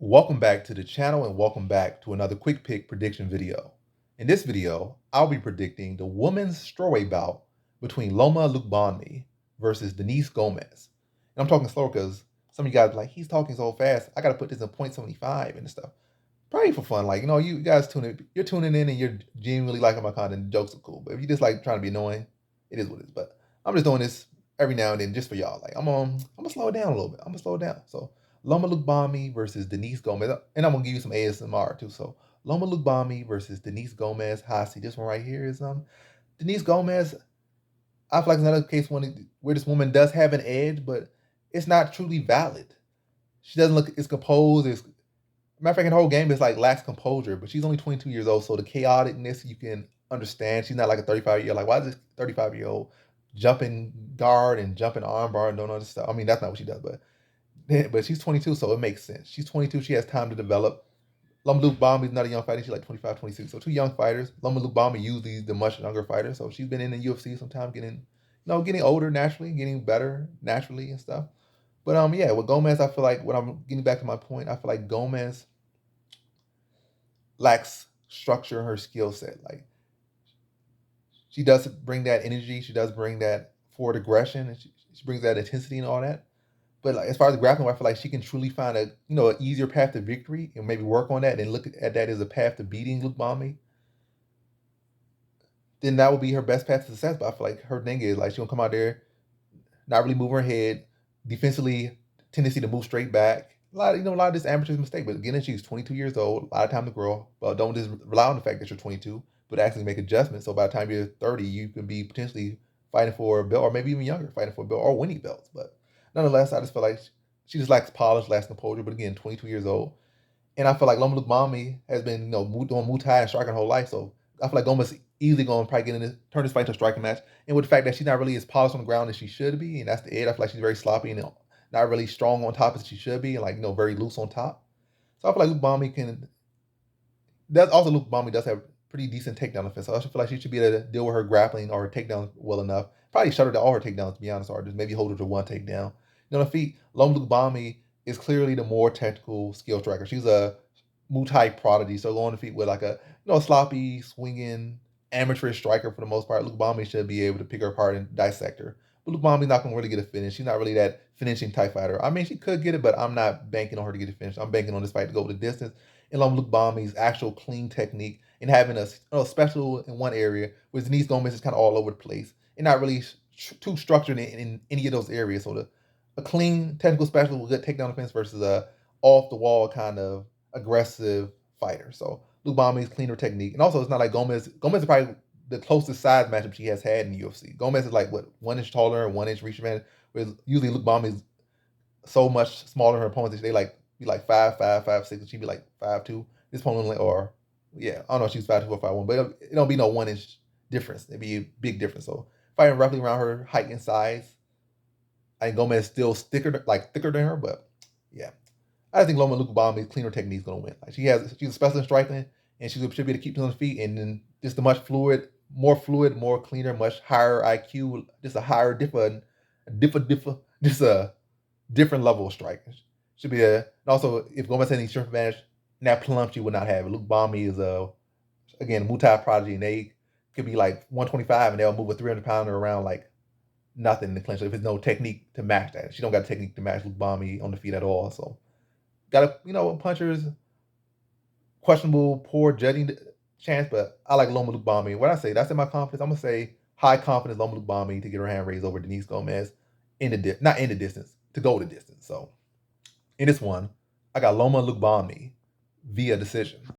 Welcome back to the channel and welcome back to another quick pick prediction video. In this video, I'll be predicting the women's strawweight bout between Loma Lookboonmee versus Denise Gomes. And I'm talking slower because some of you guys are like, he's talking so fast. I got to put this in 0.75 and stuff. Probably for fun. Like, you guys you're tuning in and you're genuinely liking my content. The jokes are cool. But if you just like trying to be annoying, it is what it is. But I'm just doing this every now and then just for y'all. Like, I'm gonna slow it down a little bit. I'm gonna slow it down. So Loma Lookboonmee versus Denise Gomes. And I'm gonna give you some ASMR too. So Loma Lookboonmee versus Denise Gomes. Hi, see this one right here is Denise Gomes. I feel like it's another case where this woman does have an edge, but it's not truly valid. She doesn't look as composed. Matter of fact, in the whole game is like lacks composure, but she's only 22 years old, so the chaoticness you can understand. She's not like a 35-year. Like, why is this 35-year-old jumping guard and jumping armbar and doing all this stuff? I mean, that's not what she does, but she's 22, so it makes sense. She's 22. She has time to develop. Loma Lookboonmee is not a young fighter. She's like 25, 26. So two young fighters. Loma Lookboonmee usually the much younger fighter. So she's been in the UFC sometime, getting older naturally, getting better naturally and stuff. But yeah, with Gomes, I feel like when I'm getting back to my point, I feel like Gomes lacks structure in her skill set. Like, she does bring that energy, she does bring that forward aggression, and she brings that intensity and all that. But like, as far as the grappling, I feel like she can truly find an easier path to victory and maybe work on that and look at that as a path to beating Lookboonmee. Then that would be her best path to success. But I feel like her thing is like she gonna come out there, not really moving her head, defensively, tendency to move straight back. A lot of this amateur's mistake. But again, she's 22 years old, a lot of time to grow. But don't just rely on the fact that you're 22, but actually make adjustments. So by the time you're 30, you can be potentially fighting for a belt, or maybe even younger, fighting for a belt or winning belts. But nonetheless, I just feel like she just lacks polish, lacks composure. But again, 22 years old, and I feel like Loma Lookboonmee has been, doing Muay Thai and striking her whole life. So I feel like Gomez easily going to probably turn this fight into a striking match. And with the fact that she's not really as polished on the ground as she should be, and that's the edge, I feel like she's very sloppy and not really strong on top as she should be, and very loose on top. So I feel like Lookboonmee can. That's also Lookboonmee does have pretty decent takedown defense. So I feel like she should be able to deal with her grappling or her takedown well enough. Probably shut her down all her takedowns, to be honest, or just maybe hold her to one takedown. On the feet, Loma Lookboonmee is clearly the more technical skill striker. She's a Muay Thai prodigy, so going on the feet with like a sloppy, swinging, amateurish striker for the most part. Lookboonmee should be able to pick her apart and dissect her. But Lookboonmee's not gonna really get a finish. She's not really that finishing type fighter. I mean, she could get it, but I'm not banking on her to get a finish. I'm banking on this fight to go the distance. And Loma Lookboonmee's actual clean technique and having a special in one area, whereas Denise Gomes is kind of all over the place and not really too structured in any of those areas. So a clean technical special with good takedown defense versus a off the wall kind of aggressive fighter. So Lookboonmee's cleaner technique, and also it's not like Gomes. Gomes is probably the closest size matchup she has had in the UFC. Gomes is like what 1 inch taller and 1 inch reach advantage, whereas usually Lookboonmee's so much smaller than her opponents. They be like 5'5", 5'6", and she'd be like 5'2". This opponent or yeah, I don't know if she's 5'2" or 5'1", but it don't be no 1 inch difference. It'd be a big difference. So fighting roughly around her height and size, I think Gomez is still thicker than her, but yeah. I think Loma Lookboonmee's cleaner technique is gonna win. Like she's a specialist in striking, and she should be able to keep them on the feet, and then just a much fluid, more cleaner, much higher IQ, just a higher just a different level of striking. Should be and also if Gomez had any strength advantage, that plump she would not have. Lookboonmee is again Muay Thai prodigy, and they could be like 125, and they'll move a 300-pounder around like nothing in the clinch. So if there's no technique to match that, she don't got a technique to match Lookboonmee on the feet at all. So got punchers questionable, poor judging chance, but I like Loma Lookboonmee. What I say, that's in my confidence. I'm gonna say high confidence Loma Lookboonmee to get her hand raised over Denise Gomes not in the distance, to go the distance. So in this one, I got Loma Lookboonmee via decision.